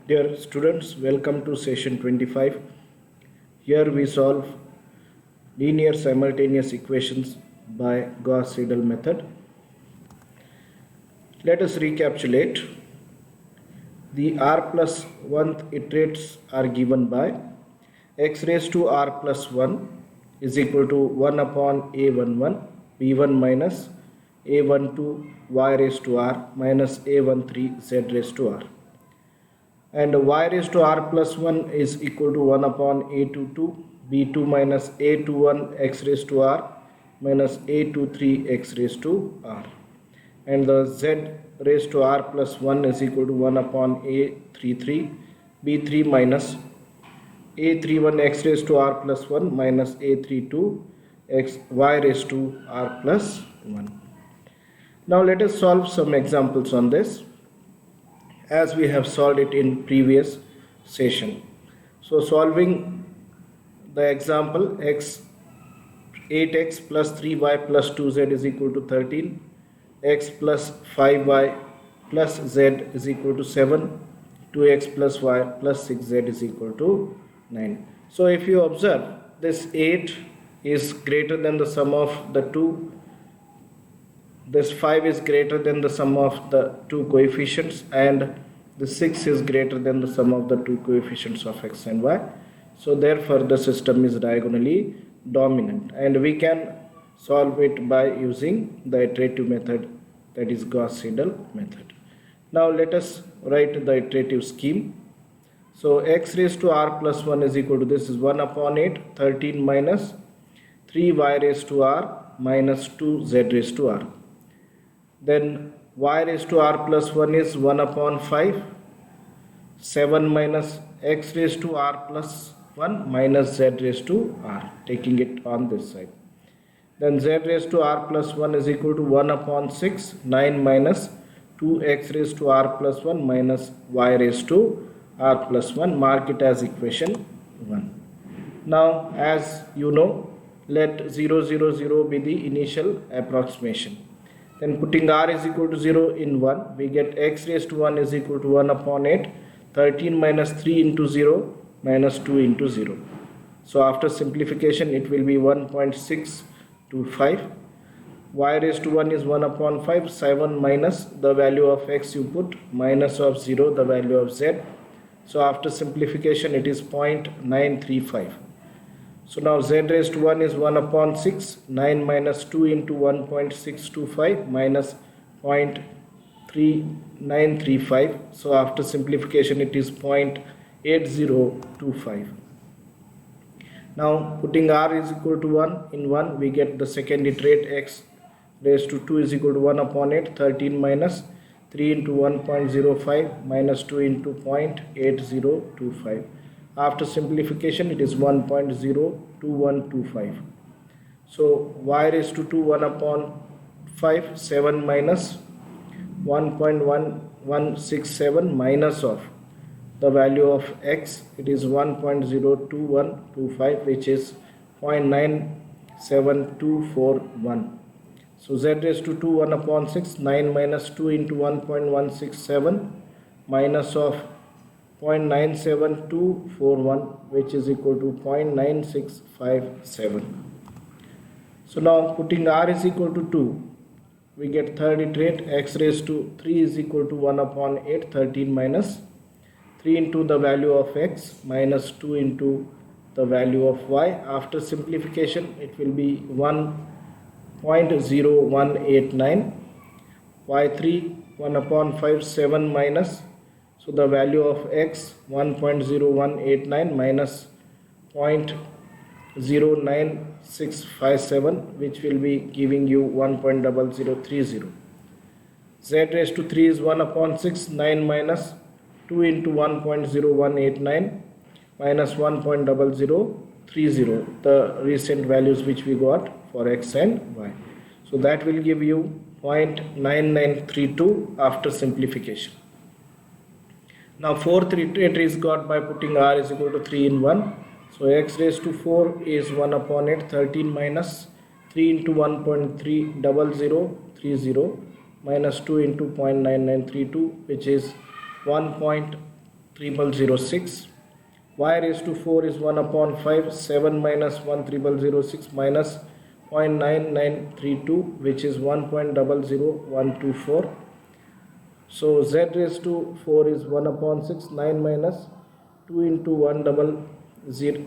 Dear students, welcome to session 25. Here we solve linear simultaneous equations by Gauss-Seidel method. Let us recapitulate. The r plus 1th iterates are given by x raised to r plus 1 is equal to 1 upon a11 b1 minus a12 y raised to r minus a13 z raised to r. And y raised to r plus 1 is equal to 1 upon a22 b2 minus a21 x raised to r minus a23 x raised to r. And the z raised to r plus 1 is equal to 1 upon a33 b3 minus a31 x raised to r plus 1 minus a32 x y raised to r plus 1. Now let us solve some examples on this, as we have solved it in previous session. So solving the example, 8x plus 3y plus 2z is equal to 13, x plus 5y plus z is equal to 7, 2x plus y plus 6z is equal to 9. So if you observe, this 8 is greater than the sum of the two. This 5 is greater than the sum of the two coefficients, and the 6 is greater than the sum of the two coefficients of x and y. So therefore the system is diagonally dominant, and we can solve it by using the iterative method, that is Gauss-Seidel method. Now let us write the iterative scheme. So x raised to r plus 1 is equal to, this is 1 upon 8, 13 minus 3y raised to r minus 2z raised to r. Then y raised to r plus 1 is 1 upon 5, 7 minus x raised to r plus 1 minus z raised to r, taking it on this side. Then z raised to r plus 1 is equal to 1 upon 6, 9 minus 2x raised to r plus 1 minus y raised to r plus 1. Mark it as equation 1. Now as you know, let 0, 0, 0 be the initial approximation. Then putting r is equal to 0 in 1, we get x raised to 1 is equal to 1 upon 8, 13 minus 3 into 0 minus 2 into 0. So after simplification it will be 1.625. Y raised to 1 is 1 upon 5, 7 minus the value of x you put, minus of 0 the value of z. So after simplification it is 0.935. So now z raised to 1 is 1 upon 6, 9 minus 2 into 1.625 minus 0.3935. So after simplification it is 0.8025. Now putting r is equal to 1 in 1, we get the second iterate, x raised to 2 is equal to 1 upon 8, 13 minus 3 into 1.05 minus 2 into 0.8025. After simplification it is 1.02125. So y raised to 2 1 upon 5, 7 minus 1.1167 minus of the value of x, it is 1.02125, which is 0.97241. So z raised to 2 1 upon 6, 9 minus 2 into 1.167 minus of 0.97241, which is equal to 0.9657. So now putting r is equal to 2, we get third iterate, x raised to 3 is equal to 1 upon 8, 13 minus 3 into the value of x minus 2 into the value of y. After simplification it will be 1.0189. y3 1 upon 5, 7 minus, so the value of x 1.0189 minus 0.09657, which will be giving you 1.0030. z raised to 3 is 1 upon 6, 9 minus 2 into 1.0189 minus 1.0030, the recent values which we got for x and y. So that will give you 0.9932 after simplification. Now fourth iterate is got by putting r is equal to 3 in 1. So x raised to 4 is 1 upon 8, 13 minus 3 into 1.30030 minus 2 into 0.9932, which is 1.0 3006. Y raised to 4 is 1 upon 5. 7 minus 1 3006 minus 0.9932, which is 1.00124. So z raised to 4 is 1 upon 6. 9 minus 2 into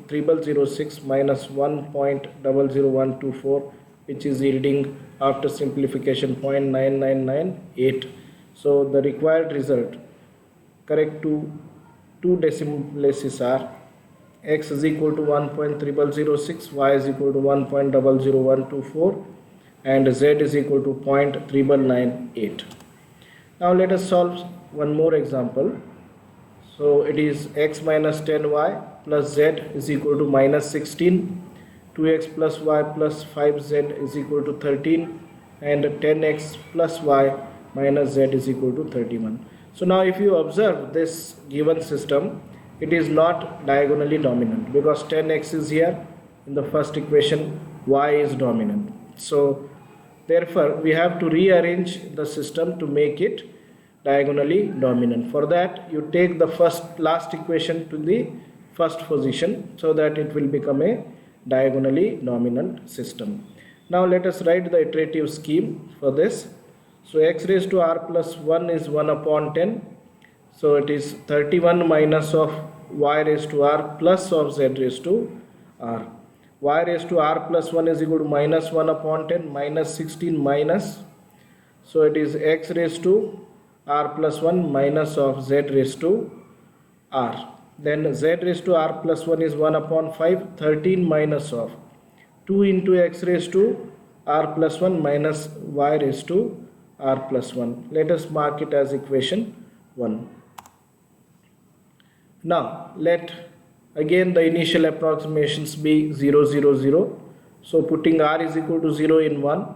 3006 minus 1.00124, which is yielding after simplification 0.9998. So the required result correct to two decimal places are x is equal to 1.0006, y is equal to 1.00124, and z is equal to 0.3998. Now let us solve one more example. So it is x minus 10y plus z is equal to minus 16, 2x plus y plus 5z is equal to 13, and 10x plus y minus z is equal to 31. So now if you observe this given system, it is not diagonally dominant because 10x is here in the first equation, y is dominant. So therefore we have to rearrange the system to make it diagonally dominant. For that you take the last equation to the first position so that it will become a diagonally dominant system. Now let us write the iterative scheme for this. So x raised to r plus 1 is 1 upon 10. So it is 31 minus of y raised to r plus of z raised to r. Y raised to r plus 1 is equal to minus 1 upon 10 minus 16 minus. So it is x raised to r plus 1 minus of z raised to r. Then z raised to r plus 1 is 1 upon 5. 13 minus of 2 into x raised to r plus 1 minus y raised to r plus 1. Let us mark it as equation 1. Now let again the initial approximations be 0 0 0. So putting r is equal to 0 in 1.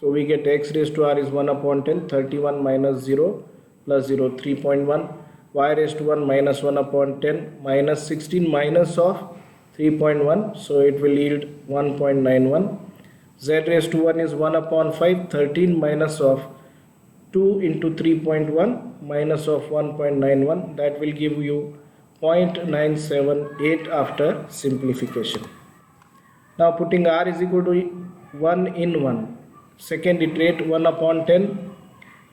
So we get x raised to r is 1 upon 10. 31 minus 0 plus 0, 3.1. Y raised to 1 minus 1 upon 10 minus 16 minus of 3.1. So it will yield 1.91. Z raised to 1 is 1 upon 5. 13 minus of 2 into 3.1 minus of 1.91. That will give you 0.978 after simplification. Now putting r is equal to 1 in 1. Second iterate 1 upon 10.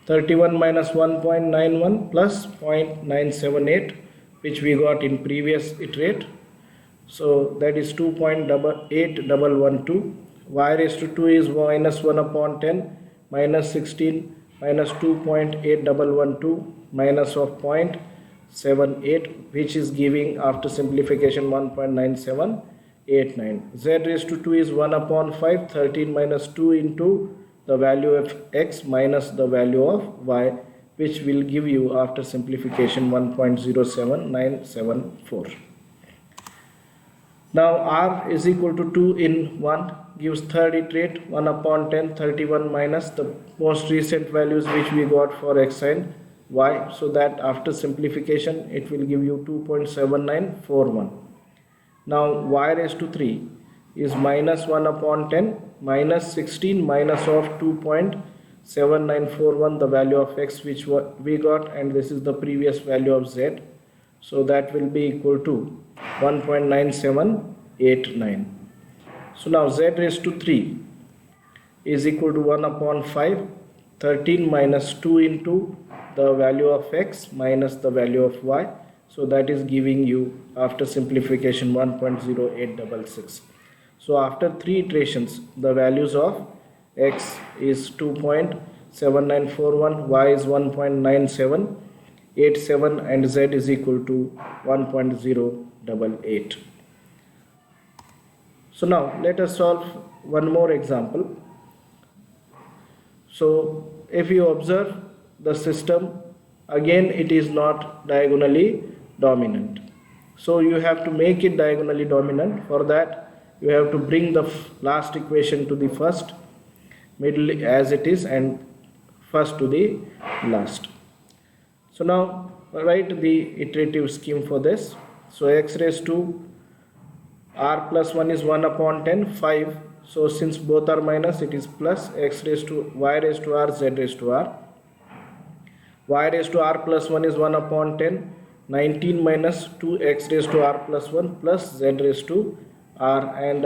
31 minus 1.91 plus 0.978, which we got in previous iterate. So that is 2.8112. Y raised to 2 is minus 1 upon 10 minus 16 minus 2.8112 minus of 0.78, which is giving after simplification 1.9789. Z raised to 2 is 1 upon 5. 13 minus 2 into the value of x minus the value of y, which will give you after simplification 1.07974. Now r is equal to 2 in 1 gives third iterate 1 upon 10. 31 minus the most recent values which we got for x and y, so that after simplification it will give you 2.7941. Now y raised to 3 is minus 1 upon 10 minus 16 minus of 2.7941, the value of x which we got, and this is the previous value of z. So that will be equal to 1.9789. So now z raised to 3 is equal to 1 upon 5. 13 minus 2 into the value of x minus the value of y. So that is giving you after simplification 1.0866. So after 3 iterations, the values of x is 2.7941, y is 1.9787, and z is equal to 1.088. So now let us solve one more example. So if you observe the system, again it is not diagonally dominant. So you have to make it diagonally dominant. For that you have to bring the last equation to the first, middle as it is, and first to the last. So now write the iterative scheme for this. So x raised to r plus 1 is 1 upon 10, 5. So since both are minus, it is plus. X raised to y raised to r, z raised to r. Y raised to r plus 1 is 1 upon 10. 19 minus 2x raised to r plus 1 plus z raised to r, and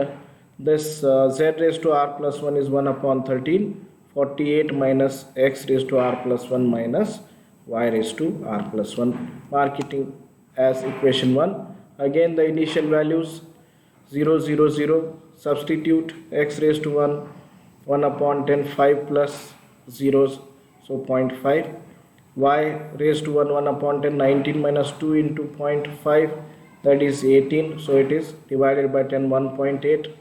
this z raised to r plus 1 is 1 upon 13. 48 minus x raised to r plus 1 minus y raised to r plus 1. Mark it as equation 1. Again the initial values 0, 0, 0. Substitute x raised to 1, 1 upon 10, 5 plus zeros, so 0.5. Y raised to 1, 1 upon 10, 19 minus 2 into 0.5, that is 18, so it is divided by 10, 1.8.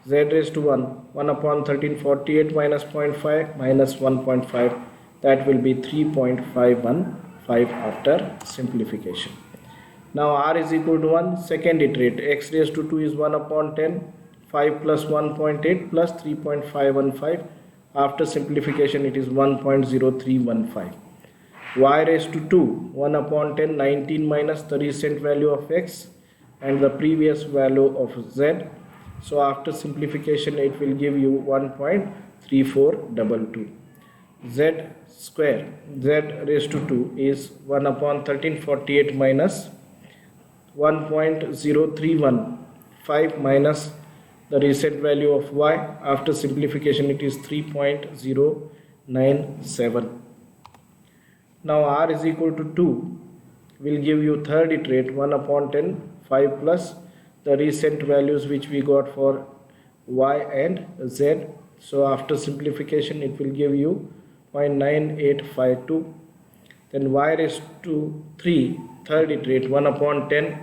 Z raised to 1, 1 upon 13, 48 minus 0.5 minus 1.5, that will be 3.515 after simplification. Now r is equal to 1, second iterate, x raised to 2 is 1 upon 10, 5 plus 1.8 plus 3.515, after simplification it is 1.0315. Y raised to 2, 1 upon 10, 19 minus the recent value of x and the previous value of z. So after simplification it will give you 1.3422. Z square, z raised to 2 is 1 upon 13, 48 minus 1.0315 minus the recent value of y. After simplification it is 3.097. Now r is equal to 2 will give you third iterate, 1 upon 10, 5 plus the recent values which we got for y and z. So after simplification it will give you 0.9852. Then y raised to 3, third iterate, 1 upon 10,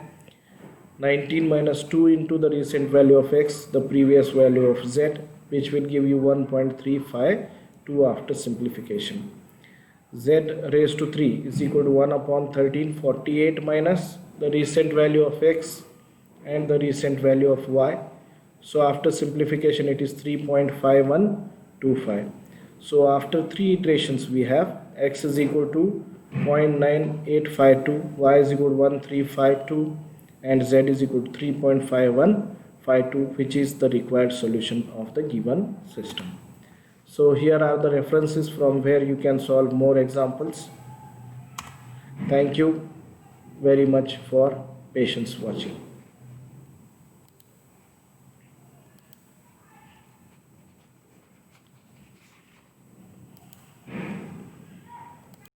19 minus 2 into the recent value of x, the previous value of z, which will give you 1.352 after simplification. Z raised to 3 is equal to 1 upon 13, 48 minus the recent value of x and the recent value of y. So after simplification it is 3.5125. So after 3 iterations we have x is equal to 0.9852, y is equal to 1352, and z is equal to 3.5152, which is the required solution of the given system. So here are the references from where you can solve more examples. Thank you very much for patience watching.